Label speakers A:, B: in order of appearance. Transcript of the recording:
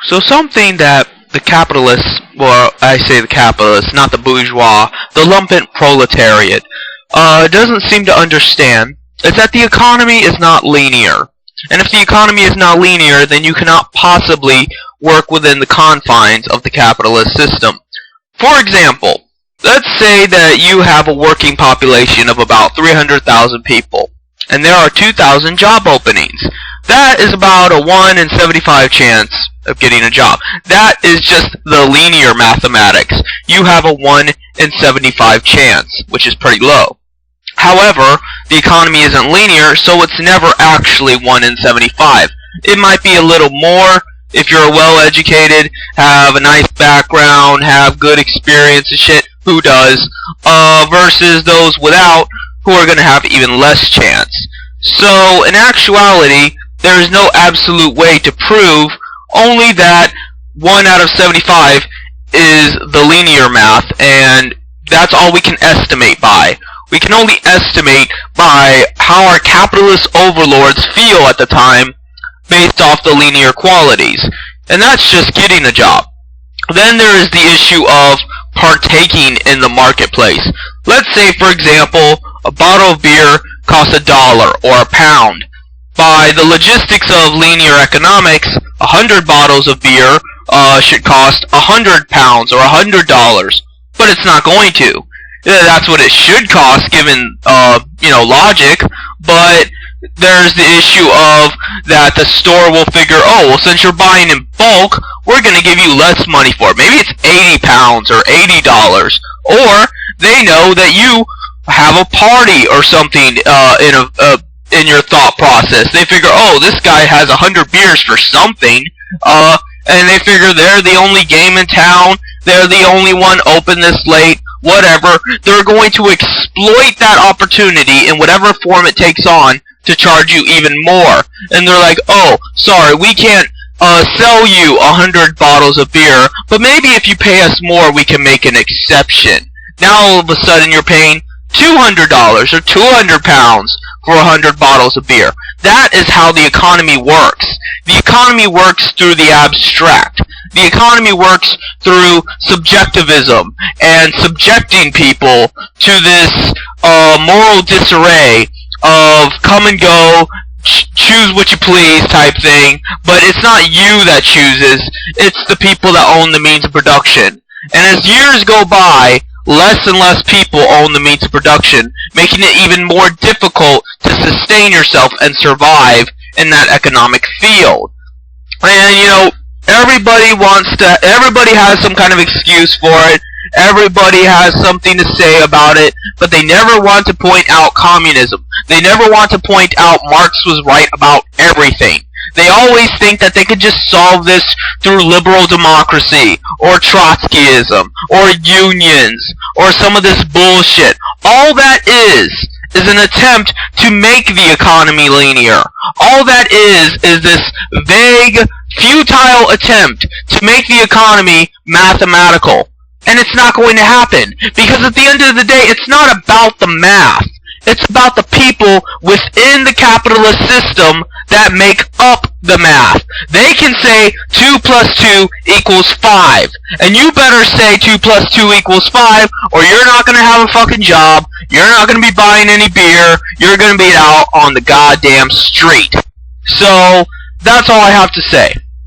A: So something that the capitalists, well, I say the capitalists, not the bourgeois, the lumpen proletariat, doesn't seem to understand is that the economy is not linear. And if the economy is not linear, then you cannot possibly work within the confines of the capitalist system. For example, let's say that you have a working population of about 300,000 people, and there are 2,000 job openings. That is about a 1 in 75 chance of getting a job. That is just the linear mathematics. You have a 1 in 75 chance, which is pretty low. However, the economy isn't linear, so it's never actually 1 in 75. It might be a little more if you're well-educated, have a nice background, have good experience and shit. Who does? Versus those without, who are going to have even less chance. So, in actuality, there is no absolute way to prove, only that 1 out of 75 is the linear math, and that's all we can estimate by. We can only estimate by how our capitalist overlords feel at the time based off the linear qualities. And that's just getting a job. Then there is the issue of partaking in the marketplace. Let's say, for example, a bottle of beer costs $1 or £1. By the logistics of linear economics, 100 bottles of beer should cost £100 or $100, but it's not going to. That's what it should cost, given logic. But there's the issue of that the store will figure, oh, well, since you're buying in bulk, we're going to give you less money for it. Maybe it's £80 or $80, or they know that you have a party or something in your thought process. They figure, oh, this guy has 100 beers for something, and they figure they're the only game in town, they're the only one open this late, whatever. They're going to exploit that opportunity in whatever form it takes on to charge you even more. And they're like, oh, sorry, we can't sell you 100 bottles of beer, but maybe if you pay us more, we can make an exception. Now all of a sudden you're paying $200 or £200 for 100 bottles of beer. That is how the economy works. The economy works through the abstract. The economy works through subjectivism and subjecting people to this moral disarray of come and go, choose what you please type thing, but it's not you that chooses, it's the people that own the means of production. And as years go by, less and less people own the means of production, making it even more difficult to sustain yourself and survive in that economic field. And, everybody has some kind of excuse for it, everybody has something to say about it, but they never want to point out communism. They never want to point out Marx was right about everything. They always think that they could just solve this through liberal democracy, or Trotskyism, or unions, or some of this bullshit. All that is an attempt to make the economy linear. All that is this vague, futile attempt to make the economy mathematical. And it's not going to happen, because at the end of the day, it's not about the math. It's about the people within the capitalist system that make up the math. They can say 2 plus 2 equals 5. And you better say 2 plus 2 equals 5, or you're not going to have a fucking job, you're not going to be buying any beer, you're going to be out on the goddamn street. So, that's all I have to say.